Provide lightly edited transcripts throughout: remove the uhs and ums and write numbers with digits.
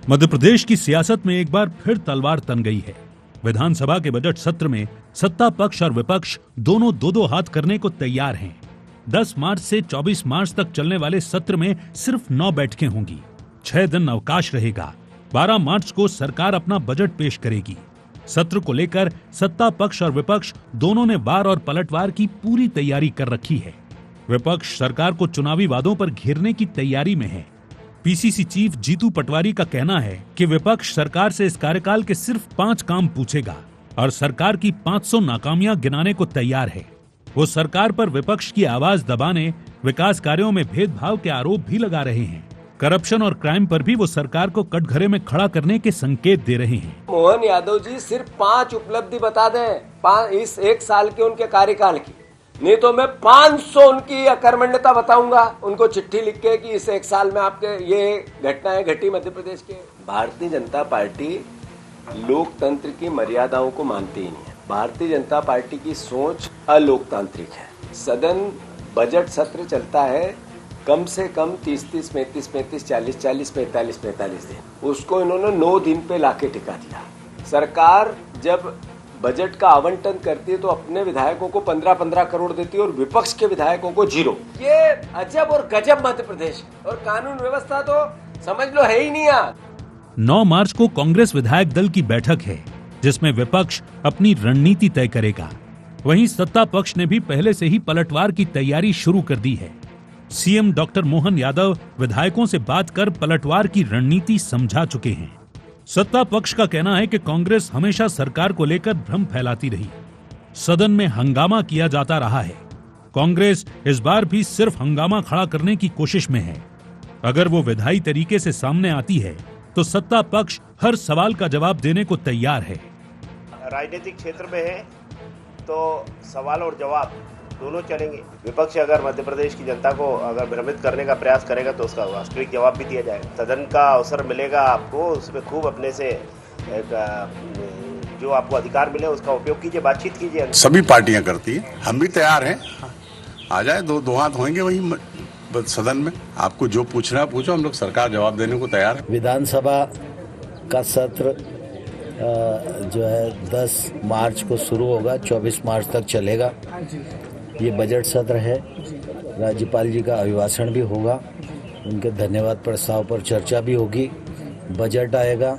मध्य प्रदेश की सियासत में एक बार फिर तलवार तन गई है। विधानसभा के बजट सत्र में सत्ता पक्ष और विपक्ष दोनों दो दो हाथ करने को तैयार हैं। 10 मार्च से 24 मार्च तक चलने वाले सत्र में सिर्फ 9 बैठकें होंगी। 6 दिन अवकाश रहेगा। 12 मार्च को सरकार अपना बजट पेश करेगी। सत्र को लेकर सत्ता पक्ष और विपक्ष दोनों ने वार और पलटवार की पूरी तैयारी कर रखी है। विपक्ष सरकार को चुनावी वादों पर घेरने की तैयारी में है। पीसीसी चीफ जीतू पटवारी का कहना है कि विपक्ष सरकार से इस कार्यकाल के सिर्फ 5 काम पूछेगा और सरकार की 500 नाकामियां गिनाने को तैयार है। वो सरकार पर विपक्ष की आवाज दबाने, विकास कार्यों में भेदभाव के आरोप भी लगा रहे हैं। करप्शन और क्राइम पर भी वो सरकार को कटघरे में खड़ा करने के संकेत दे रहे हैं। मोहन यादव जी सिर्फ 5 उपलब्धि बता दें इस 1 साल के उनके कार्यकाल की, नहीं तो मैं 500 उनकी अकर्मण्यता बताऊंगा उनको चिट्ठी लिख के कि इस 1 साल में आपके ये घटनाएं घटी मध्य प्रदेश के। भारतीय जनता पार्टी लोकतंत्र की मर्यादाओं को मानती ही नहीं है। भारतीय जनता पार्टी की सोच अलोकतांत्रिक है। सदन बजट सत्र चलता है कम से कम 30-30, 35-35, 40-40, 45-45 दिन। उसको इन्होंने 9 दिन पे लाके टिका दिया। सरकार जब बजट का आवंटन करती है तो अपने विधायकों को 15-15 करोड़ देती है और विपक्ष के विधायकों को 0। ये अजब और गजब मध्य प्रदेश और कानून व्यवस्था तो समझ लो है ही नहीं यार। 9 मार्च को कांग्रेस विधायक दल की बैठक है जिसमें विपक्ष अपनी रणनीति तय करेगा। वहीं सत्ता पक्ष ने भी पहले से ही पलटवार की तैयारी शुरू कर दी है। सीएम डॉक्टर मोहन यादव विधायकों से बात कर पलटवार की रणनीति समझा चुके हैं। सत्ता पक्ष का कहना है कि कांग्रेस हमेशा सरकार को लेकर भ्रम फैलाती रही। सदन में हंगामा किया जाता रहा है। कांग्रेस इस बार भी सिर्फ हंगामा खड़ा करने की कोशिश में है। अगर वो विधायी तरीके से सामने आती है तो सत्ता पक्ष हर सवाल का जवाब देने को तैयार है। राजनीतिक क्षेत्र में है तो सवाल और जवाब दोनों चलेंगे। विपक्ष अगर मध्य प्रदेश की जनता को अगर भ्रमित करने का प्रयास करेगा तो उसका वास्तविक जवाब भी दिया जाएगा। सदन का अवसर मिलेगा आपको, उसमें खूब अपने से जो आपको अधिकार मिले उसका उपयोग कीजिए, बातचीत कीजिए। सभी पार्टियां करती हैं, हम भी तैयार हैं। आ जाए, दो हाथ होंगे वही सदन में। आपको जो पूछना है पूछो, हम लोग सरकार जवाब देने को तैयार है। विधानसभा का सत्र जो है 10 मार्च को शुरू होगा, 24 मार्च तक चलेगा। ये बजट सत्र है। राज्यपाल जी का अभिभाषण भी होगा, उनके धन्यवाद प्रस्ताव पर चर्चा भी होगी। बजट आएगा,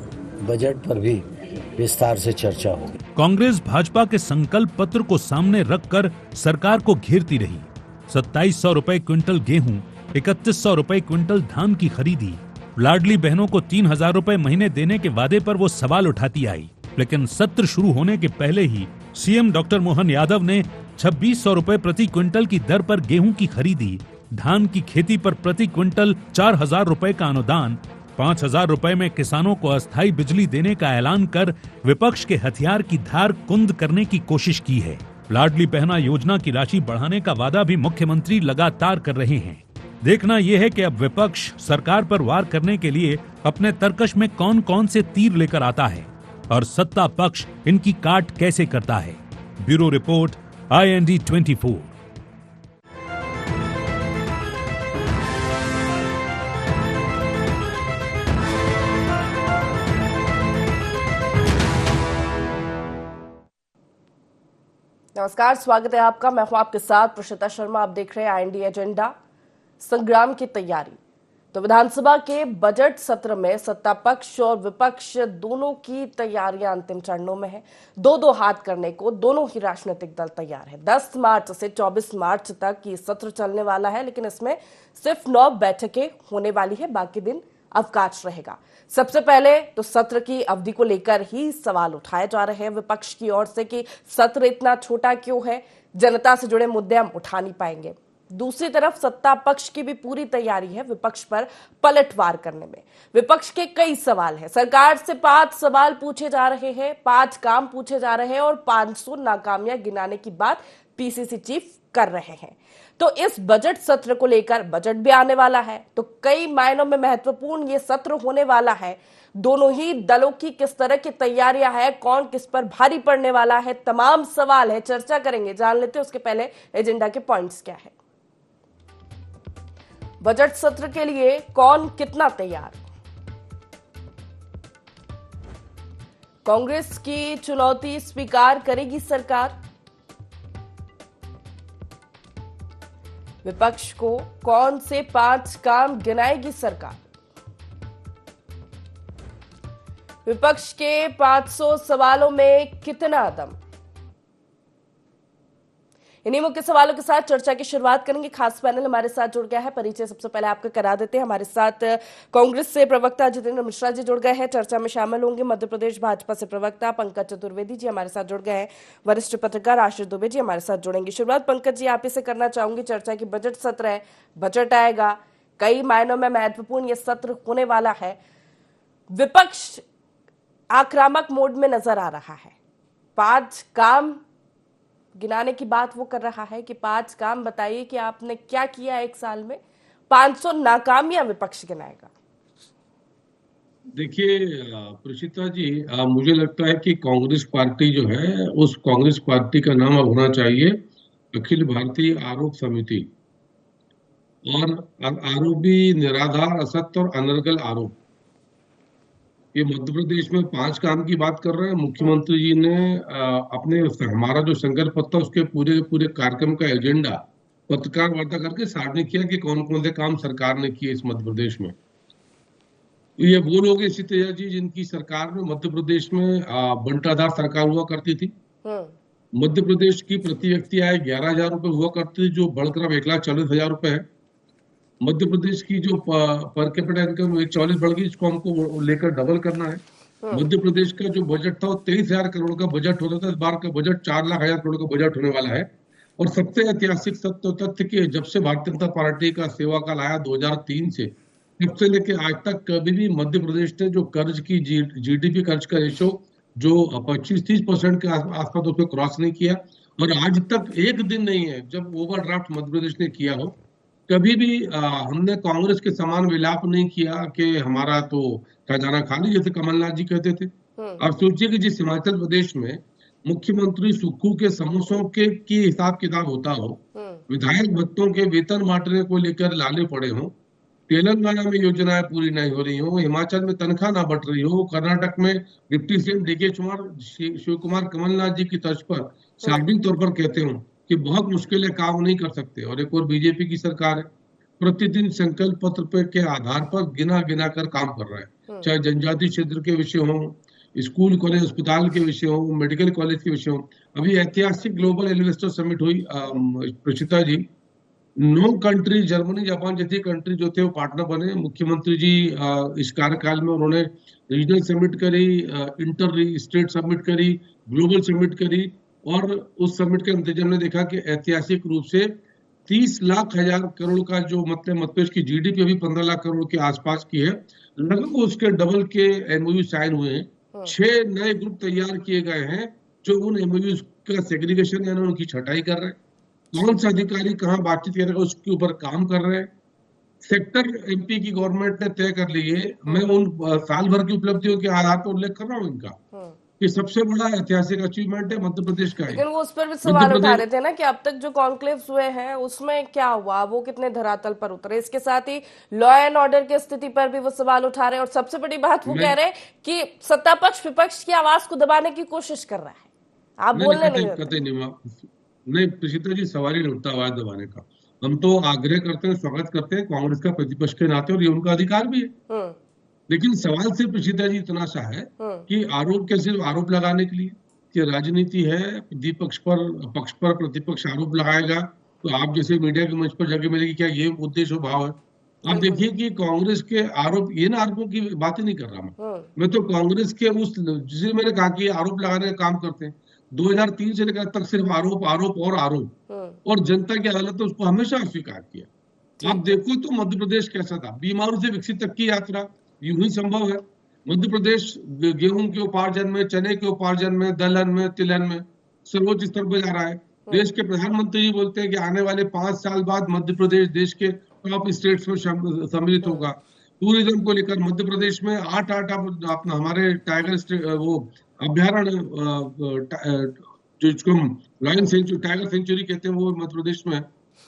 बजट पर भी विस्तार से चर्चा होगी। कांग्रेस भाजपा के संकल्प पत्र को सामने रखकर सरकार को घेरती रही। 2700 रुपए क्विंटल गेहूं, 3100 रुपए क्विंटल धान की खरीदी, लाडली बहनों को 3000 रुपए महीने देने के वादे पर वो सवाल उठाती आई। लेकिन सत्र शुरू होने के पहले ही सीएम डॉक्टर मोहन यादव ने 2600 रुपए प्रति क्विंटल की दर पर गेहूं की खरीदी, धान की खेती पर प्रति क्विंटल 4000 रुपए का अनुदान, 5000 रुपए में किसानों को अस्थायी बिजली देने का ऐलान कर विपक्ष के हथियार की धार कुंद करने की कोशिश की है। लाडली बहना योजना की राशि बढ़ाने का वादा भी मुख्यमंत्री लगातार कर रहे हैं। देखना यह है कि अब विपक्ष सरकार पर वार करने के लिए अपने तरकश में कौन कौन से तीर लेकर आता है और सत्ता पक्ष इनकी काट कैसे करता है। Bureau report, IND 24। नमस्कार, स्वागत है आपका। मैं हूं आपके साथ प्रशिता शर्मा। आप देख रहे हैं IND एजेंडा। संग्राम की तैयारी। तो विधानसभा के बजट सत्र में सत्ता पक्ष और विपक्ष दोनों की तैयारियां अंतिम चरणों में है। दो हाथ करने को दोनों ही राजनीतिक दल तैयार है। 10 मार्च से 24 मार्च तक ये सत्र चलने वाला है, लेकिन इसमें सिर्फ 9 बैठकें होने वाली है, बाकी दिन अवकाश रहेगा। सबसे पहले तो सत्र की अवधि को लेकर ही सवाल उठाए जा रहे हैं विपक्ष की ओर से कि सत्र इतना छोटा क्यों है, जनता से जुड़े मुद्दे हम उठा नहीं पाएंगे। दूसरी तरफ सत्ता पक्ष की भी पूरी तैयारी है विपक्ष पर पलटवार करने में। विपक्ष के कई सवाल हैं। सरकार से 5 सवाल पूछे जा रहे हैं, 5 काम पूछे जा रहे हैं और 500 नाकामियां गिनाने की बात पीसीसी चीफ कर रहे हैं। तो इस बजट सत्र को लेकर, बजट भी आने वाला है तो कई मायनों में महत्वपूर्ण ये सत्र होने वाला है। दोनों ही दलों की किस तरह की तैयारियां है, कौन किस पर भारी पड़ने वाला है, तमाम सवाल है, चर्चा करेंगे। जान लेते हैं उसके पहले एजेंडा के पॉइंट्स क्या है। बजट सत्र के लिए कौन कितना तैयार। कांग्रेस की चुनौती स्वीकार करेगी सरकार? विपक्ष को कौन से 5 काम गिनाएगी सरकार? विपक्ष के 500 सवालों में कितना दम? इन्हीं मुख्य सवालों के साथ चर्चा की शुरुआत करेंगे। खास पैनल हमारे साथ जुड़ गया है, परिचय सबसे पहले आपका करा देते हैं। हमारे साथ कांग्रेस से प्रवक्ता जितेंद्र मिश्रा जी जुड़ गए हैं, चर्चा में शामिल होंगे। मध्य प्रदेश भाजपा से प्रवक्ता पंकज चतुर्वेदी जी हमारे साथ जुड़ गए हैं। वरिष्ठ पत्रकार आशीष दुबे जी हमारे साथ जुड़ेंगे। शुरुआत पंकज जी आप ही से करना चाहूंगी। चर्चा की बजट सत्र है, बजट आएगा, कई मायनों में महत्वपूर्ण ये सत्र होने वाला है। विपक्ष आक्रामक मोड में नजर आ रहा है। 5 काम गिनाने की बात वो कर रहा है कि 5 काम बताइए कि आपने क्या किया 1 साल में। 500 नाकामियां विपक्ष गिनाएगा। देखिए प्रशिता जी, मुझे लगता है कि कांग्रेस पार्टी जो है, उस कांग्रेस पार्टी का नाम अब होना चाहिए अखिल भारतीय आरोप समिति। और आरोप भी निराधार, असत्य और अनर्गल आरोप। ये मध्य प्रदेश में 5 काम की बात कर रहे हैं। मुख्यमंत्री जी ने अपने हमारा जो संकल्प पत्र उसके पूरे कार्यक्रम का एजेंडा पत्रकार वार्ता करके सार्वजनिक किया कि कौन कौन से काम सरकार ने किए इस मध्य प्रदेश में। ये वो लोग इसी तेजा जी जिनकी सरकार में मध्य प्रदेश में बंटाधार सरकार हुआ करती थी। मध्य प्रदेश की प्रति व्यक्ति आय 11,000 रुपए हुआ करती थी, जो बढ़कर अब 1,40,000 रुपए है। मध्य प्रदेश की जो पर कैपिटा इनकम 140 बढ़ गई, इसको हमको लेकर डबल करना है। मध्य प्रदेश का जो बजट था वो 23,000 करोड़ का बजट होता था, इस बार का बजट 4,00,000 करोड़ का बजट होने वाला है। और सबसे ऐतिहासिक तथ्य कि जब से भारतीय जनता पार्टी का सेवा काल आया 2003 से, तब से लेके आज तक कभी भी मध्य प्रदेश ने जो कर्ज की जीडीपी कर्ज का रेशो जो 25-30% के आसपास उसको क्रॉस नहीं किया। और आज तक एक दिन नहीं है जब ओवरड्राफ्ट मध्य प्रदेश ने किया हो। कभी भी हमने कांग्रेस के समान विलाप नहीं किया कि हमारा तो खजाना खाली, जैसे कमलनाथ जी कहते थे। आप सोचिए कि जिस हिमाचल प्रदेश में मुख्यमंत्री सुक्खू के समोसों के की हिसाब किताब होता हो, विधायक भत्तों के वेतन बांटने को लेकर लाले पड़े हों, तेलंगाना में योजनाएं पूरी नहीं हो रही हो, हिमाचल में तनख्वाह ना बढ़ रही हो, कर्नाटक में डिप्टी सीएम डीके शिव कुमार कमलनाथ जी की तर्ज पर सार्वजनिक तौर पर कहते हो कि बहुत मुश्किल है, काम नहीं कर सकते। और एक और बीजेपी की सरकार है, प्रतिदिन संकल्प पत्र पे के आधार पर गिना कर काम कर रहा है। चाहे जनजातीय क्षेत्र के विषय हो, स्कूल कॉलेज अस्पताल के विषय हो, मेडिकल कॉलेज के विषय हो। अभी ऐतिहासिक ग्लोबल इन्वेस्टर समिट हुई प्रशिता जी, 9 कंट्री, जर्मनी जापान जैसी कंट्री जो थे वो पार्टनर बने। मुख्यमंत्री जी इस कार्यकाल में उन्होंने रीजनल समिट करी, इंटर स्टेट समिट करी, ग्लोबल समिट करी। और उस समिट के नतीजे में देखा कि ऐतिहासिक रूप से 30,00,000 करोड़ का जो मध्य प्रदेश की जीडीपी अभी 15 लाख करोड़ के आसपास की है, लगभग उसके डबल के एमओयू साइन हुए हैं। 6 नए ग्रुप तैयार किए गए हैं जो उन एमओयू का सेग्रीगेशन यानी उनकी छटाई कर रहे हैं। कौन सा अधिकारी कहाँ बातचीत करेगा उसके ऊपर काम कर रहे हैं। सेक्टर एमपी की गवर्नमेंट ने तय कर ली है। मैं उन साल भर की उपलब्धियों के आधार पर उल्लेख कर रहा हूँ इनका। ये सबसे बड़ा ऐतिहासिक अचीवमेंट है मध्य प्रदेश का। लेकिन वो उस पर भी सवाल उठा रहे थे ना कि अब तक जो कॉन्क्लेव्स हुए हैं उसमें क्या हुआ, वो कितने धरातल पर उतरे। इसके साथ ही लॉ एंड ऑर्डर की स्थिति पर भी वो सवाल उठा रहे हैं। और सबसे बड़ी बात वो कह रहे हैं कि सत्ता पक्ष विपक्ष की आवाज को दबाने की कोशिश कर रहा है। आप बोलने नहीं प्रशिता जी, सवाल ही नहीं उठता आवाज दबाने का। हम तो आग्रह करते हैं, स्वागत करते हैं कांग्रेस का प्रतिपक्ष के नाते, और ये उनका अधिकार भी है। लेकिन सवाल सिर्फ प्रशिता जी इतना सा है कि आरोप के सिर्फ आरोप लगाने के लिए कि राजनीति है, पक्ष पर प्रतिपक्ष आरोप लगाएगा तो आप जैसे मीडिया के मंच पर जाके मिलेगी, क्या ये उद्देश्य भाव है? आप देखिए कि कांग्रेस के आरोप, ये ना आरोपों की बात ही नहीं कर रहा मैं तो कांग्रेस के उस, जिसे मैंने कहा कि आरोप लगाने का काम करते हैं, 2003 से लेकर तक सिर्फ आरोप और आरोप, और जनता की अदालत ने उसको हमेशा अस्वीकार किया। आप देखो तो मध्य प्रदेश कैसा था, बीमारू से विकसित तक की यात्रा यूं ही संभव है। मध्य प्रदेश गेहूं के उपार्जन में, चने के उपार्जन में, दलहन में, तिलहन में सर्वोच्च स्तर पर जा रहा है। देश के प्रधानमंत्री जी बोलते हैं कि आने वाले 5 साल बाद मध्य प्रदेश देश के टॉप स्टेट्स में सम्मिलित होगा। टूरिज्म को लेकर मध्य प्रदेश में 8 अपना हमारे टाइगर वो अभ्यारण्य जिसको लायन सेंचुरी, टाइगर सेंचुरी कहते हैं, वो मध्य प्रदेश में।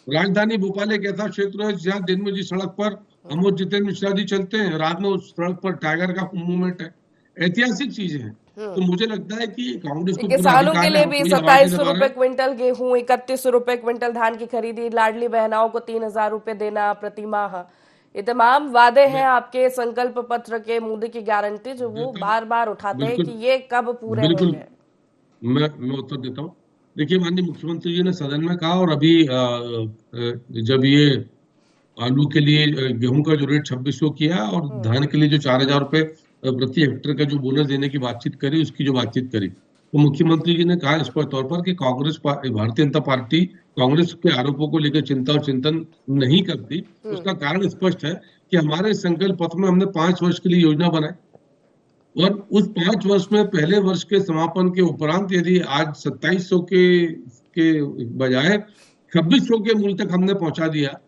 राजधानी भोपाल एक ऐसा क्षेत्र है जहाँ दिन में जिस सड़क पर हम जितेंद्र मिश्रा जी चलते हैं, रात में उस सड़क पर टाइगर का मूवमेंट है। ऐतिहासिक चीजें हैं। तो मुझे लगता है कि कांग्रेस को पूरा किसानों के अधिकार है, लिए हम भी कोई आवाज 2700 नहीं लगा रुपए रहे। क्विंटल गेहूं, 3100 रुपए क्विंटल धान की खरीदी, लाडली बहनाओं को 3000 रुपए देना प्रति माह, ये तमाम वादे हैं आपके संकल्प पत्र के, मोदी की गारंटी जो वो बिल्कुल बार बार उठाते हैं बिल्कुल कि ये कब पूरे बिल्कुल होंगे। मैं उत्तर देता हूँ। देखिए, माननीय मुख्यमंत्री जी ने सदन में कहा, और अभी जब ये आलू के लिए गेहूं का जो रेट 2600 किया और धान के लिए जो 4000 रुपए प्रति हेक्टेयर का जो बोनस देने की बातचीत करी, उसकी जो बातचीत करी, तो मुख्यमंत्री जी ने कहा स्पष्ट तौर पर कि भारतीय जनता पार्टी कांग्रेस के आरोपों को लेकर चिंता और चिंतन नहीं करती। उसका कारण स्पष्ट है कि हमारे संकल्प पत्र में हमने 5 वर्ष के लिए योजना बनाई, और उस 5 वर्ष में पहले वर्ष के समापन के उपरांत यदि आज 2700 के बजाय 2600 के मूल्य तक हमने पहुंचा दिया,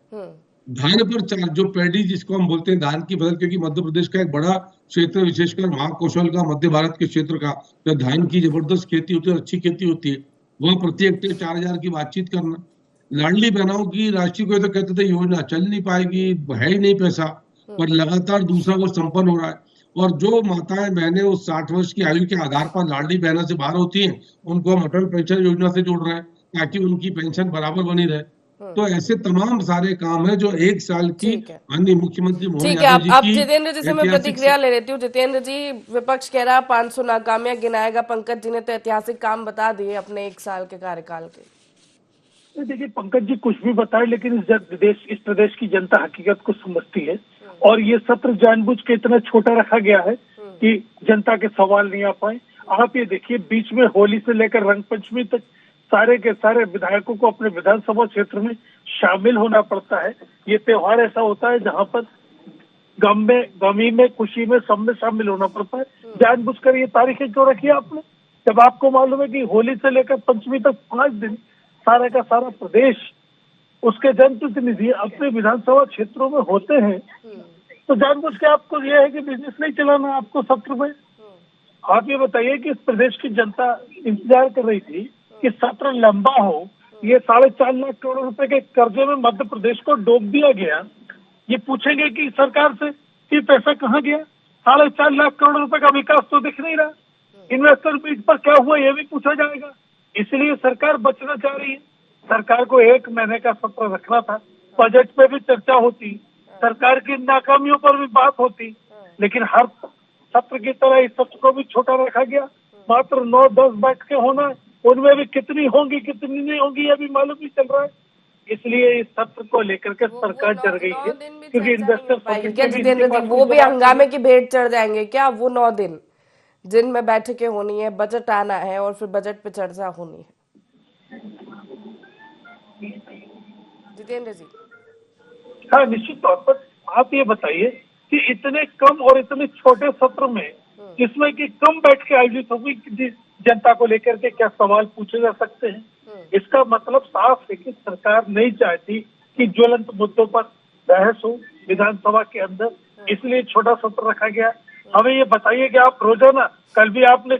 धान पर जो पैडी जिसको हम बोलते हैं धान की फसल, क्योंकि मध्य प्रदेश का एक बड़ा क्षेत्र, विशेषकर महाकौशल का, मध्य भारत के क्षेत्र का, जहाँ धान की जबरदस्त खेती होती है, अच्छी खेती होती है, वहां प्रति हेक्टेयर 4000 की बातचीत करना। लाडली बहनाओं की राशि को तो कहते थे योजना चल नहीं पाएगी, है ही नहीं पैसा, पर लगातार दूसरा वर्ष संपन्न हो रहा है। और जो माताएं बहनें उस 60 वर्ष की आयु के आधार पर लाडली बहना से बाहर होती हैं, उनको हम अटल पेंशन योजना से जोड़ रहे हैं ताकि उनकी पेंशन बराबर बनी रहे। तो ऐसे तमाम सारे काम है जो 1 साल की अन्य मुख्यमंत्री मोहन यादव जी अब की जितेंद्र जी से मैं प्रतिक्रिया ले लेती हूँ। जितेंद्र जी, विपक्ष कह रहा 500 नाकामियां गिनाएगा, पंकज जी ने तो ऐतिहासिक काम बता दिए अपने 1 साल के कार्यकाल के। देखिए, पंकज जी कुछ भी बताए, लेकिन इस प्रदेश की जनता हकीकत को समझती है, और ये सत्र जानबूझ के इतना छोटा रखा गया है कि जनता के सवाल नहीं आ पाए। आप ये देखिए, बीच में होली से लेकर रंग पंचमी तक सारे के सारे विधायकों को अपने विधानसभा क्षेत्र में शामिल होना पड़ता है। ये त्योहार ऐसा होता है जहां पर गमी में, खुशी में, सब में शामिल होना पड़ता है। जानबूझकर ये तारीखें क्यों रखी है आपने, जब आपको मालूम है कि होली से लेकर पंचमी तक 5 दिन सारा का सारा प्रदेश, उसके जनप्रतिनिधि अपने विधानसभा क्षेत्रों में होते हैं। तो जानबूझ के आपको यह है कि बिजनेस नहीं चलाना आपको सत्र में। आप ये बताइए कि इस प्रदेश की जनता इंतजार कर रही थी कि सत्र लंबा हो। ये 4.5 लाख करोड़ रुपए के कर्जे में मध्य प्रदेश को डूब दिया गया। ये पूछेंगे कि सरकार से कि पैसा कहाँ गया, 4.5 लाख करोड़ रुपए का विकास तो दिख नहीं रहा। इन्वेस्टर मीट पर क्या हुआ ये भी पूछा जाएगा। इसलिए सरकार बचना चाह रही है। सरकार को 1 महीने का सत्र रखना था, बजट पे भी चर्चा होती, सरकार की नाकामियों पर भी बात होती, लेकिन हर सत्र की तरह इस सत्र को भी छोटा रखा गया। मात्र 9-10 बैठकें होना, उनमें भी कितनी होंगी कितनी नहीं होंगी ये भी मालूम नहीं चल रहा है। इसलिए इस सत्र को लेकर के सरकार डर गई है, क्योंकि इन्वेस्टर जितेंद्र जी, वो भी हंगामे की भेंट चढ़ जाएंगे क्या? वो 9 दिन जिनमें बैठकें होनी है, बजट आना है और फिर बजट पे चर्चा होनी है। जितेंद्र जी, हाँ, निश्चित तौर पर आप ये बताइए कि इतने कम और इतने छोटे सत्र में, जिसमें कि कम बैठकें आयोजित होगी, जनता को लेकर के क्या सवाल पूछे जा सकते हैं? इसका मतलब साफ है कि सरकार नहीं चाहती कि ज्वलंत मुद्दों पर बहस हो विधानसभा के अंदर, इसलिए छोटा सत्र रखा गया। हमें ये बताइए कि आप रोजाना, कल भी आपने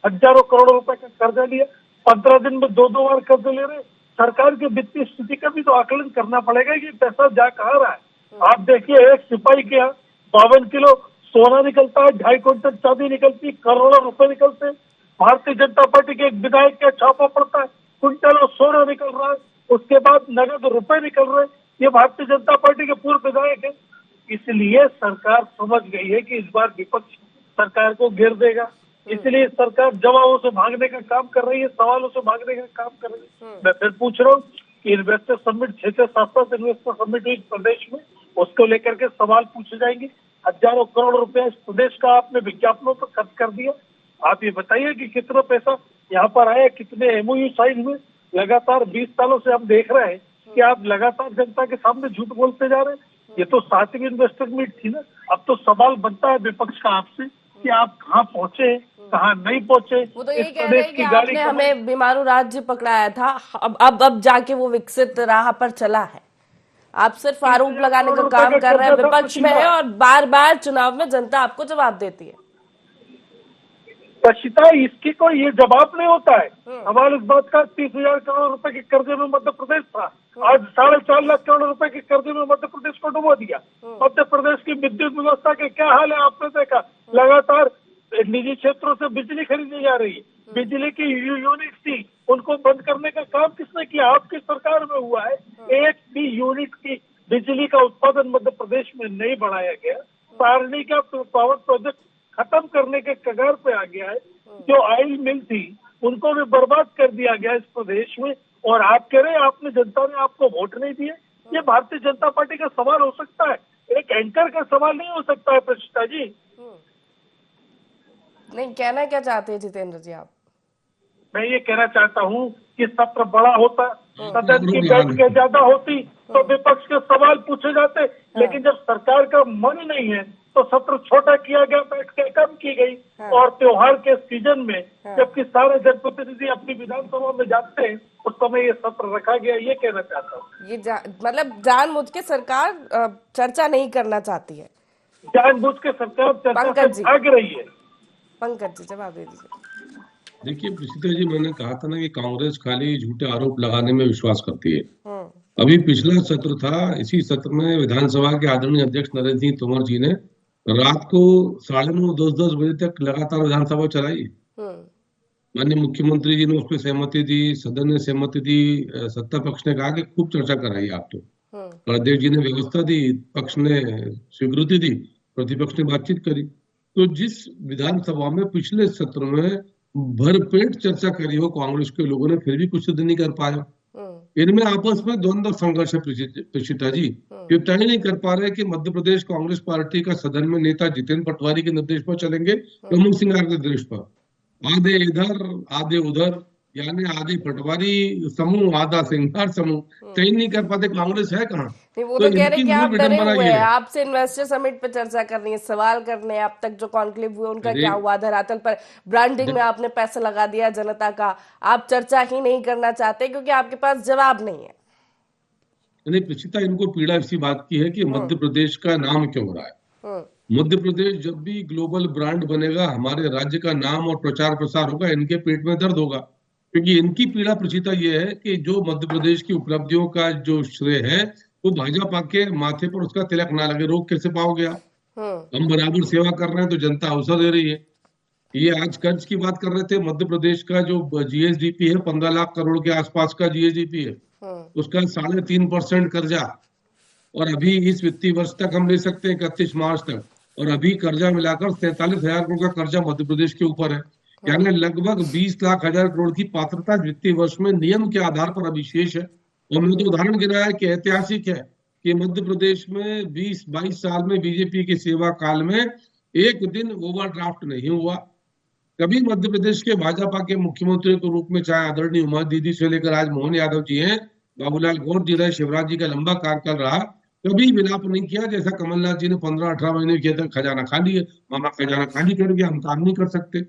हजारों करोड़ रुपए का कर्जा लिया, 15 दिन में 2-2 बार कर्ज ले रहे। सरकार की वित्तीय स्थिति का भी तो आकलन करना पड़ेगा कि पैसा जा कहाँ रहा है। आप देखिए, एक सिपाही के यहाँ 52 किलो सोना निकलता है, 2.5 क्विंटल चांदी निकलती, करोड़ों रुपए निकलते हैं। भारतीय जनता पार्टी के एक विधायक का छापा पड़ता है, क्विंटलों सोना निकल रहा है, उसके बाद नगद रुपए निकल रहे हैं। ये भारतीय जनता पार्टी के पूर्व विधायक है। इसलिए सरकार समझ गई है कि इस बार विपक्ष सरकार को घेर देगा, इसलिए सरकार जवाबों से भागने का काम कर रही है, सवालों से भागने का काम कर रही है। मैं फिर पूछ रहा हूँ कि इन्वेस्टर समिट 6-7 इन्वेस्टर समिट हुई प्रदेश में, उसको लेकर के सवाल पूछे जाएंगे। हजारों करोड़ रुपया इस प्रदेश का आपने विज्ञापनों पर खर्च कर दिया। आप ये बताइए कि कितना पैसा यहाँ पर आया, कितने MOU साइन हुए। लगातार 20 सालों से हम देख रहे हैं कि आप लगातार जनता के सामने झूठ बोलते जा रहे हैं। ये तो 7वीं इन्वेस्टर मीट थी ना। अब तो सवाल बनता है विपक्ष का आपसे कि आप कहाँ पहुंचे, कहाँ नहीं पहुंचे। वो तो ये कह रहे हैं कि आपने हमें बीमारू राज्य पकड़ाया था, अब जाके वो विकसित राह पर चला है। आप सिर्फ आरोप लगाने का काम कर रहे हैं, विपक्ष में है और बार बार चुनाव में जनता आपको जवाब देती है। पछता इसकी कोई ये जवाब नहीं होता है। सवाल इस बात का 30,000 करोड़ रुपए के कर्जे में मध्य प्रदेश था, आज 4.5 लाख करोड़ रुपए के कर्जे में मध्य प्रदेश को डुबो दिया। मध्य प्रदेश की विद्युत व्यवस्था के क्या हाल है आपने देखा। लगातार निजी क्षेत्रों से बिजली खरीदी जा रही है, बिजली की यूनिट थी उनको बंद करने का काम किसने किया? आपकी सरकार में हुआ है। एक भी यूनिट की बिजली का उत्पादन मध्य प्रदेश में नहीं बढ़ाया गया। सारणी का पावर प्रोजेक्ट खत्म करने के कगार पे आ गया है। जो ऑयल मिल थी उनको भी बर्बाद कर दिया गया इस प्रदेश में, और आप कह रहे हैं आपने जनता ने आपको वोट नहीं दिए। ये भारतीय जनता पार्टी का सवाल हो सकता है, एक एंकर का सवाल नहीं हो सकता है प्रतिष्ठा जी। नहीं, कहना क्या चाहते हैं जितेंद्र जी आप? मैं ये कहना चाहता हूँ कि सत्र बड़ा होता, सदन की बैठकें ज्यादा होती तो विपक्ष के सवाल पूछे जाते, लेकिन जब सरकार का मन नहीं है तो सत्र छोटा किया गया, बैठकें कम की गई। और त्योहार के सीजन में जबकि सारे जनप्रतिनिधि अपनी विधानसभा में जाते हैं उस समय ये सत्र रखा गया। ये कहना चाहता हूँ। ये मतलब जानबूझ के सरकार चर्चा नहीं करना चाहती है, जानबूझ के सरकार चर्चा से भाग रही है। पंकज जी जवाब दे दीजिए। देखिए प्रीतिका जी, मैंने कहा था ना कि कांग्रेस खाली झूठे आरोप लगाने में विश्वास करती है। अभी पिछला सत्र था, इसी सत्र में विधानसभा के आदरणीय अध्यक्ष नरेंद्र सिंह तोमर जी ने रात को 9:30 10 बजे तक लगातार विधानसभा चलाई। माननीय मुख्यमंत्री जी ने उस पर सहमति दी, सदन ने सहमति दी, सत्ता पक्ष ने कहा कि खूब चर्चा कराई आप तो, और अध्यक्ष जी ने व्यवस्था दी, पक्ष ने स्वीकृति दी, प्रतिपक्ष ने बातचीत करी। तो जिस विधानसभा में पिछले सत्र में भरपेट चर्चा करी हो कांग्रेस के लोगों ने, फिर भी कुछ सिद्ध नहीं कर पाया। इनमें आपस में द्वंद्व संघर्ष है प्रशिता जी। ये तय नहीं कर पा रहे कि मध्य प्रदेश कांग्रेस पार्टी का सदन में नेता जितेंद्र पटवारी के निर्देश पर चलेंगे, प्रमुख सिंह के निर्देश पर, आधे इधर आधे उधर, यानी आधे पटवारी समूह आधा सिंगार समूह। तय नहीं कर पाते कांग्रेस है कहाँ। वो तो कह रहे हैं कि आप डरे हुए हैं, आपसे इन्वेस्टर समिट पे चर्चा करनी है, सवाल करने हैं। अब तक जो कॉन्क्लेव हुए उनका क्या हुआ? धरातल पर ब्रांडिंग में आपने पैसा लगा दिया जनता का, आप चर्चा ही नहीं करना चाहते क्योंकि आपके पास जवाब नहीं है। नहीं प्रचिता, इनको पीड़ा इसी बात की है कि मध्य प्रदेश का नाम क्यों हो रहा है। मध्य प्रदेश जब भी ग्लोबल ब्रांड बनेगा, हमारे राज्य का नाम और प्रचार प्रसार होगा, इनके पेट में दर्द होगा। क्योंकि इनकी पीड़ा प्रचिता ये है कि जो मध्य प्रदेश की उपलब्धियों का जो श्रेय है वो भाजपा के माथे पर उसका तिलक ना लगे। रोक कैसे पाओगे आप? हम बराबर सेवा कर रहे हैं तो जनता अवसर दे रही है। ये आज कर्ज की बात कर रहे थे, मध्य प्रदेश का जो जीएसडीपी है 15 लाख करोड़ के आसपास का जीएसडीपी है, उसका 3.5% कर्जा, और अभी इस वित्तीय वर्ष तक हम ले सकते हैं 31 मार्च तक, और अभी कर्जा मिलाकर 43,000 करोड़ का कर्जा मध्य प्रदेश के ऊपर है। यानी लगभग 20 लाख हजार करोड़ की पात्रता वित्तीय वर्ष में नियम के आधार पर अभी शेष है। और मैंने तो उदाहरण गिनाया कि ऐतिहासिक है कि मध्य प्रदेश में 20-22 साल में बीजेपी के सेवा काल में एक दिन ओवरड्राफ्ट नहीं हुआ। कभी मध्य प्रदेश के भाजपा के मुख्यमंत्री के रूप में चाहे आदरणीय उमा दीदी से लेकर आज मोहन यादव जी हैं, बाबूलाल गौर जी रहे, शिवराज जी का लंबा कार्यकाल रहा, कभी विलाप नहीं किया जैसा कमलनाथ जी ने 15-18 महीने किया था। खजाना खाली है, मामा खजाना खाली कर गया, हम काम नहीं कर सकते।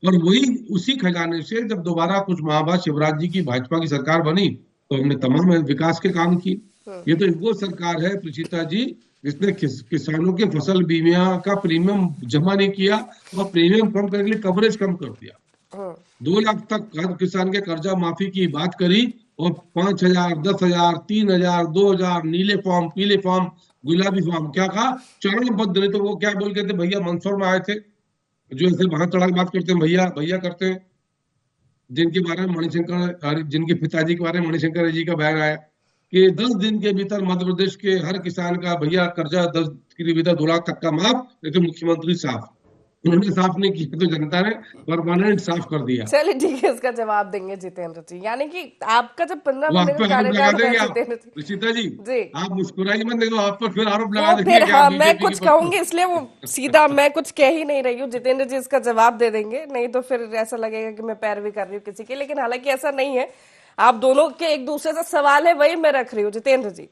और वही उसी खजाने से जब दोबारा कुछ माह बाद शिवराज जी की भाजपा की सरकार बनी तो हमने तमाम विकास के काम किए। ये तो वो सरकार है प्रचिता जी जिसने किसानों के फसल बीमा का प्रीमियम जमा नहीं किया और प्रीमियम कम करने के लिए कवरेज कम कर दिया। 2 लाख तक हर किसान के कर्जा माफी की बात करी और 5,000, 10,000, 3,000, 2,000 नीले फॉर्म, पीले फॉर्म, गुलाबी फॉर्म, क्या कहा चरणबद्ध। नहीं तो वो क्या बोल के थे, भैया मंदसौर में आए थे जो ऐसे वहां चढ़ा बात करते हैं, भैया भैया करते हैं, जिनके बारे में मणिशंकर, जिनके पिताजी के बारे में मणिशंकर जी का बयान आया कि 10 दिन के भीतर मध्य प्रदेश के हर किसान का भैया कर्जा 10 के भीतर 2 लाख तक का माफ। लेकिन मुख्यमंत्री साफ, उन्होंने साफ नहीं किया तो जनता ने परमानेंट साफ कर दिया। चलिए ठीक है, इसका जवाब देंगे जितेंद्र जी। यानी कि आपका जब 15 महीने का कार्यकाल है जितेंद्र जी, आप मुस्कुराइए मत, नहीं तो आप पर फिर आरोप लगा देंगे। फिर हाँ, मैं कुछ कहूंगी इसलिए वो सीधा मैं कुछ कह ही नहीं रही हूँ। जितेंद्र जी इसका जवाब दे देंगे, नहीं तो फिर ऐसा लगेगा कि मैं पैरवी कर रही हूँ किसी की। लेकिन हालांकि ऐसा नहीं है, आप दोनों के एक दूसरे से सवाल है वही मैं रख रही हूँ। जितेंद्र जी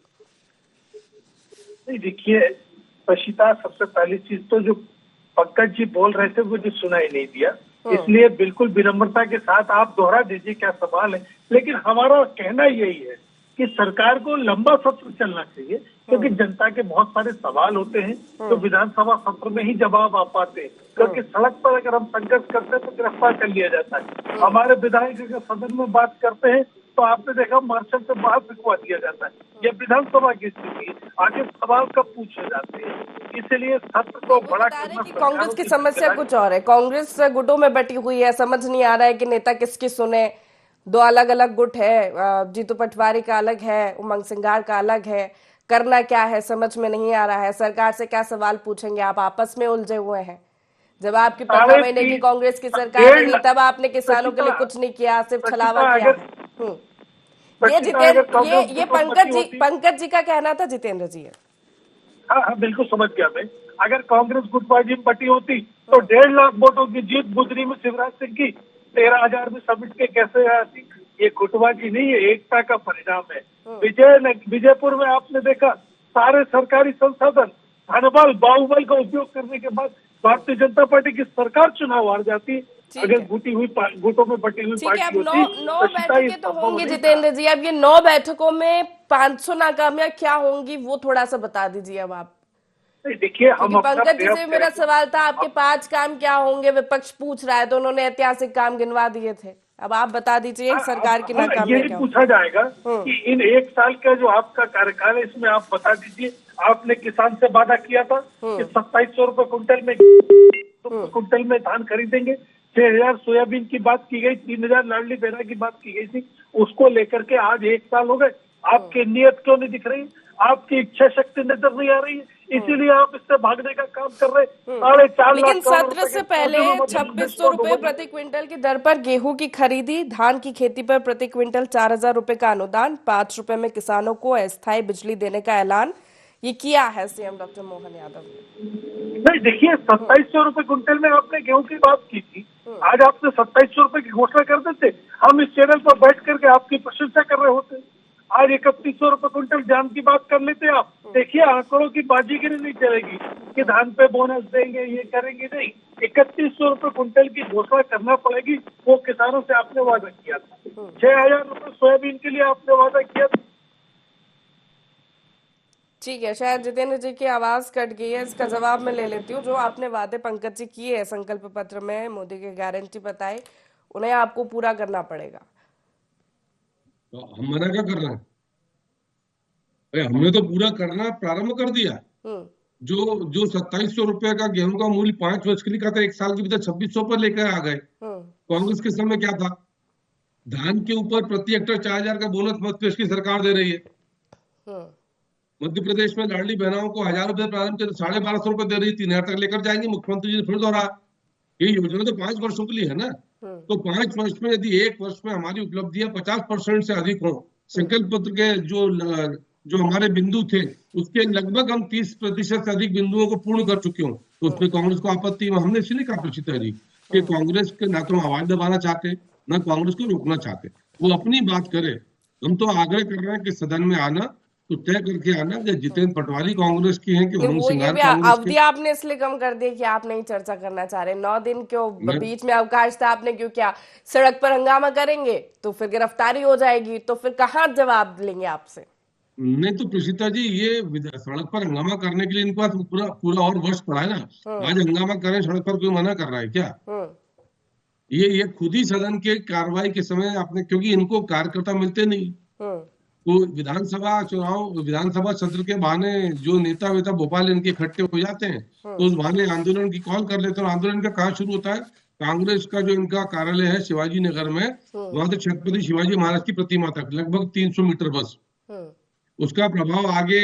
देखिए प्रशिता, सबसे पहली चीज तो जो पंकज जी बोल रहे थे वो जो सुनाई नहीं दिया, इसलिए बिल्कुल विनम्रता के साथ आप दोहरा दीजिए क्या सवाल है। लेकिन हमारा कहना यही है कि सरकार को लंबा सत्र चलना चाहिए क्योंकि जनता के बहुत सारे सवाल होते हैं तो विधानसभा सत्र में ही जवाब आ पाते हैं। क्योंकि सड़क पर अगर हम संघर्ष करते हैं तो गिरफ्तार कर लिया जाता है, हमारे विधायक अगर सदन में बात करते हैं तो आपने देखा मार्शल से बाहर फिकवा दिया जाता है। ये विधानसभा की स्थिति है, आगे सवाल कब पूछे जाते हैं, इसलिए सत्र को बड़ा करना। कि कांग्रेस की समस्या कुछ और है, कांग्रेस गुटों में बटी हुई है, समझ नहीं आ रहा है कि नेता किसकी सुने। दो अलग अलग गुट है, जीतू पटवारी का अलग है, उमंग सिंगार का अलग है। करना क्या है समझ में नहीं आ रहा है, सरकार से क्या सवाल पूछेंगे, आप आपस में उलझे हुए हैं। जब आपकी 15 महीने की कांग्रेस की सरकार रही तब आपने किसानों के लिए कुछ नहीं किया, सिर्फ छलावा किया। ये पंकज जी का कहना था, जितेंद्र जी है। हाँ, बिल्कुल समझ गया मैं। अगर कांग्रेस गुटबाजी में बटी होती तो 1.5 लाख वोटों की जीत गुजरी में शिवराज सिंह की 13,000 में समिट के कैसे आती। ये गुटबाजी नहीं है, एकता का परिणाम है। विजयपुर में आपने देखा सारे सरकारी संसाधन धनबल बाहुबल का उपयोग करने के बाद भारतीय जनता पार्टी की सरकार चुनाव हार जाती। अगर गुटों में बटी हुई पार्टी होती। 9 बैठकें तो होंगी जितेंद्र जी, अब ये 9 बैठकों में 500 नाकामियां क्या होंगी वो थोड़ा सा बता दीजिए अब आप। देखिए, हम पंकज जी से मेरा सवाल था आपके 5 काम क्या होंगे, विपक्ष पूछ रहा है तो उन्होंने ऐतिहासिक काम गिनवा दिए थे। अब आप बता दीजिए सरकार की नाकामियां क्या पूछा जाएगा कि इन 1 साल का जो आपका कार्यकाल है इसमें आप बता दीजिए। आपने किसान से वादा किया था कि 2700 रुपए कुंटल में धान खरीदेंगे, 6,000 सोयाबीन की बात की गई, 3,000 लाडली बहना की बात की गई थी। उसको लेकर के आज 1 साल हो गए, आपकी नीयत क्यों नहीं दिख रही, आपकी इच्छा शक्ति नजर नहीं आ रही है, इसीलिए आप इससे भागने का काम कर रहे हैं। 4.5 लाख। लेकिन सत्र से पहले 2600 रुपए प्रति क्विंटल की दर पर गेहूं की खरीदी, धान की खेती पर प्रति क्विंटल 4,000 रुपए का अनुदान, 5 रुपए में किसानों को अस्थायी बिजली देने का ऐलान ये किया है सीएम डॉक्टर मोहन यादव ने। नहीं, देखिए 2700 रुपए क्विंटल में आपने गेहूं की बात की थी, आज आपने 2700 रुपए की घोषणा कर देते, हम इस चैनल पर बैठ करके आपकी प्रशंसा कर रहे होते। आज 3100 रुपए क्विंटल धान की बात कर लेते आप। देखिए, आंकड़ों की बाजीगरी नहीं चलेगी कि धान पे बोनस देंगे, ये करेंगे, नहीं। 3100 रुपए क्विंटल की घोषणा करना पड़ेगी। वो किसानों से आपने वादा किया था। 6,000 रुपए सोयाबीन के लिए आपने वादा किया था। ठीक है, शायद जितेंद्र जी की आवाज कट गई है, इसका जवाब मैं ले लेती हूँ। जो आपने वादे पंकज जी किए हैं संकल्प पत्र में, मोदी की गारंटी बताई, उन्हें आपको पूरा करना पड़ेगा। तो हम मना क्या कर रहे हैं? हमने तो पूरा करना प्रारंभ कर दिया। जो 2700 रुपए का गेहूं का मूल्य 5 वर्ष के लिए का था, 1 साल के भीतर 2600 पर लेकर आ गए। कांग्रेस के समय क्या था, धान के ऊपर प्रति हेक्टेयर 4,000 का बोनस मध्य प्रदेश की सरकार दे रही है। मध्य प्रदेश में लाडली बहनाओं को 1,000 रुपए प्रारंभ किया, 1,250 रुपए दे रही, 3,000 तक लेकर जाएंगे। मुख्यमंत्री जी ने फिर दोहरा, ये योजना तो 5 वर्षों के लिए है ना। तो 5 वर्ष में यदि 1 वर्ष में हमारी उपलब्धियां 50% से अधिक हो, संकल्प पत्र के जो हमारे बिंदु थे उसके लगभग हम 30% से अधिक बिंदुओं को पूर्ण कर चुके हो, तो उसमें कांग्रेस को आपत्ति। हमने इसलिए कहा प्रशिता जी कि कांग्रेस के ना तो आवाज दबाना चाहते, ना कांग्रेस को रोकना चाहते, वो अपनी बात करे। हम तो आग्रह कर रहे हैं कि सदन में आना तो तय करके आना कि जितेंद्र पटवारी कांग्रेस की हैं कि उमंग सिंगार कांग्रेस अवधि आपने इसलिए कम कर दी कि आप नहीं चर्चा करना चाह रहे। 9 दिन क्यों बीच में अवकाश था, आपने क्यों क्या? सड़क पर हंगामा करेंगे तो फिर गिरफ्तारी हो जाएगी, तो फिर कहाँ जवाब लेंगे आपसे? नहीं तो प्रशिता जी, ये सड़क पर हंगामा करने के लिए इनके पास पूरा और वर्ष पड़ा है ना। आज हंगामा करें, सड़क पर कोई मना कर रहा है क्या? ये खुद ही सदन के कार्रवाई के समय आपने, क्योंकि इनको कार्यकर्ता मिलते नहीं, तो विधानसभा सत्र के बहाने जो नेता वेता भोपाल इनके इकट्ठे हो जाते हैं, तो उस बहाने आंदोलन की कॉल कर लेते हैं। आंदोलन का कहाँ शुरू होता है? कांग्रेस का जो इनका कार्यालय है शिवाजी नगर में, वहां से छत्रपति शिवाजी महाराज की प्रतिमा तक लगभग 300 मीटर बस। उसका प्रभाव आगे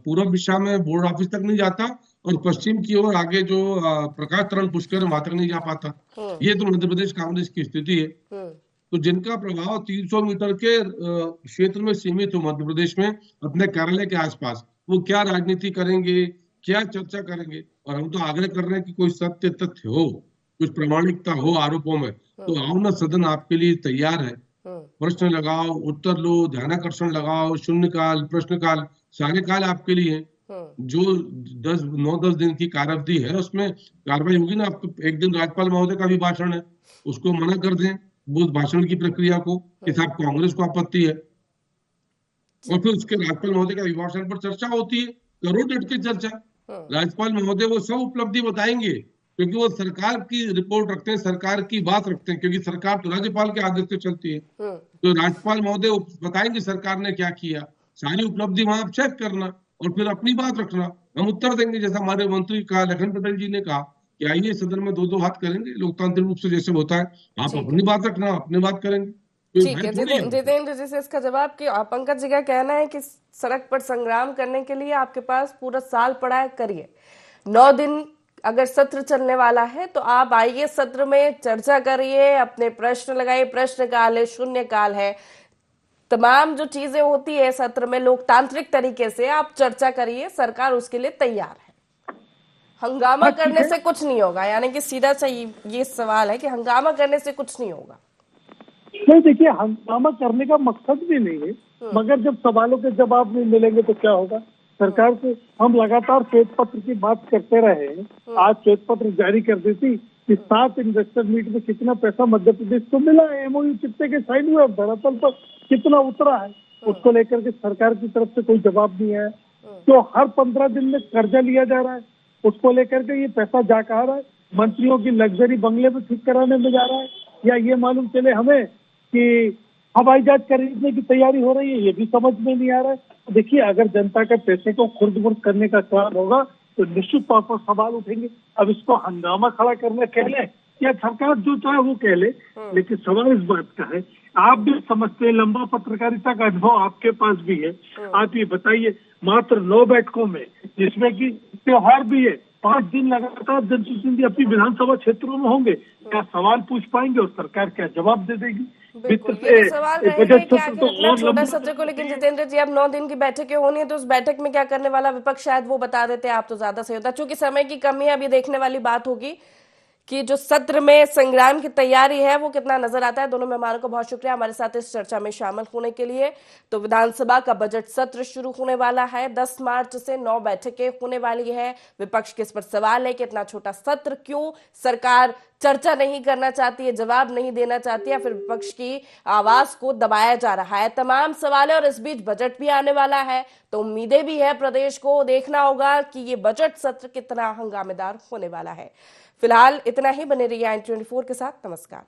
पूर्व दिशा में बोर्ड ऑफिस तक नहीं जाता, और पश्चिम की ओर आगे जो प्रकाश तरण पुष्कर वहां तक नहीं जा पाता। ये तो मध्य प्रदेश कांग्रेस की स्थिति है। तो जिनका प्रभाव 300 मीटर के क्षेत्र में सीमित हो मध्य प्रदेश में, अपने कार्यालय के आसपास, वो क्या राजनीति करेंगे, क्या चर्चा करेंगे? और हम तो आग्रह कर रहे हैं कि कोई सत्य तथ्य हो, कुछ प्रामाणिकता हो आरोपों में, तो आओ ना, सदन आपके लिए तैयार है। प्रश्न लगाओ, उत्तर लो, ध्यानाकर्षण लगाओ, शून्यकाल, प्रश्नकाल, सारे काल आपके लिए है। जो 9-10 दिन की कार्यावधि है उसमें कार्रवाई होगी ना। आपको एक दिन राज्यपाल महोदय का भी भाषण है, उसको मना कर दें वो भाषण की प्रक्रिया को, कि साहब कांग्रेस को आपत्ति है, और फिर उसके राज्यपाल महोदय का अभिभाषण पर चर्चा होती है, करोड़ डट के चर्चा। राज्यपाल महोदय वो सब उपलब्धि बताएंगे क्योंकि वो सरकार की रिपोर्ट रखते हैं, सरकार की बात रखते हैं, क्योंकि सरकार तो राज्यपाल के आदेश से चलती है। तो राज्यपाल महोदय बताएंगे सरकार ने क्या किया, सारी उपलब्धि वहां आप चेक करना और फिर अपनी बात रखना, हम उत्तर देंगे। जैसा हमारे मंत्री कहा, लखन पटेल जी ने कहा कि आइए सदन में दो हाथ करेंगे, लोकतांत्रिक रूप से जैसे होता है, आप अपनी बात रखना, अपनी बात करेंगे। ठीक है जितेंद्र जी से इसका जवाब कि पंकज जी का कहना है कि सड़क पर संग्राम करने के लिए आपके पास पूरा साल पड़ा है, करिए 9 दिन अगर सत्र चलने वाला है तो आप आइए सत्र में चर्चा करिए, अपने प्रश्न लगाइए, प्रश्नकाल है, शून्यकाल है, तमाम जो चीजें होती है सत्र में लोकतांत्रिक तरीके से आप चर्चा करिए, सरकार उसके लिए तैयार है। हंगामा करने से कुछ नहीं होगा, यानी कि सीधा सा ये सवाल है कि हंगामा करने से कुछ नहीं होगा। नहीं, देखिए हंगामा करने का मकसद भी नहीं है, मगर जब सवालों के जवाब नहीं मिलेंगे तो क्या होगा। सरकार को हम लगातार श्वेत पत्र की बात करते रहे, आज श्वेत पत्र जारी कर देती कि 7 इन्वेस्टर मीट में कितना पैसा मध्य प्रदेश को मिला है, एमओयू कितने के साइन हुए, धरातल पर कितना उतरा है, उसको लेकर के सरकार की तरफ से कोई जवाब नहीं है। तो हर 15 दिन में कर्जा लिया जा रहा है, उसको लेकर के ये पैसा जा कहा रहा है, मंत्रियों की लग्जरी बंगले में ठीक कराने में जा रहा है, या ये मालूम चले हमें कि हवाई जहाज खरीदने की तैयारी हो रही है, ये भी समझ में नहीं आ रहा है। तो देखिए, अगर जनता के पैसे को खुर्द-बुर्द करने का काम होगा तो निश्चित तौर पर सवाल उठेंगे। अब इसको हंगामा खड़ा करने कह ले या सरकार जो चाहे वो कह ले, लेकिन सवाल इस बात का है, आप भी समझते हैं, लंबा पत्रकारिता का अनुभव आपके पास भी है, आप ये बताइए, मात्र 9 बैठकों में, जिसमें कि त्योहार भी है, 5 दिन लगातार जनप्रतिनिधि अपनी विधानसभा क्षेत्रों में होंगे, क्या सवाल पूछ पाएंगे और सरकार क्या जवाब दे देगी? बिल्कुल, ये तो सवाल रहेगा कि आखिर इतना छोटा सत्र को, लेकिन जितेंद्र जी अब 9 दिन की बैठकें होनी है तो उस बैठक में क्या करने वाला विपक्ष, शायद वो बता देते, आप तो ज्यादा सही होता। चूंकि समय की कमी है, अभी देखने वाली बात होगी कि जो सत्र में संग्राम की तैयारी है वो कितना नजर आता है। दोनों मेहमानों को बहुत शुक्रिया हमारे साथ इस चर्चा में शामिल होने के लिए। तो विधानसभा का बजट सत्र शुरू होने वाला है, 10 मार्च से 9 बैठकें होने वाली है। विपक्ष के इस पर सवाल है कि इतना छोटा सत्र क्यों सरकार चर्चा नहीं करना चाहती है, जवाब नहीं देना चाहती है, फिर विपक्ष की आवाज को दबाया जा रहा है। तमाम सवाल है और इस बीच बजट भी आने वाला है, तो उम्मीदें भी है, प्रदेश को देखना होगा कि ये बजट सत्र कितना हंगामेदार होने वाला है। फिलहाल इतना ही, बने रहिए i24 के साथ। नमस्कार।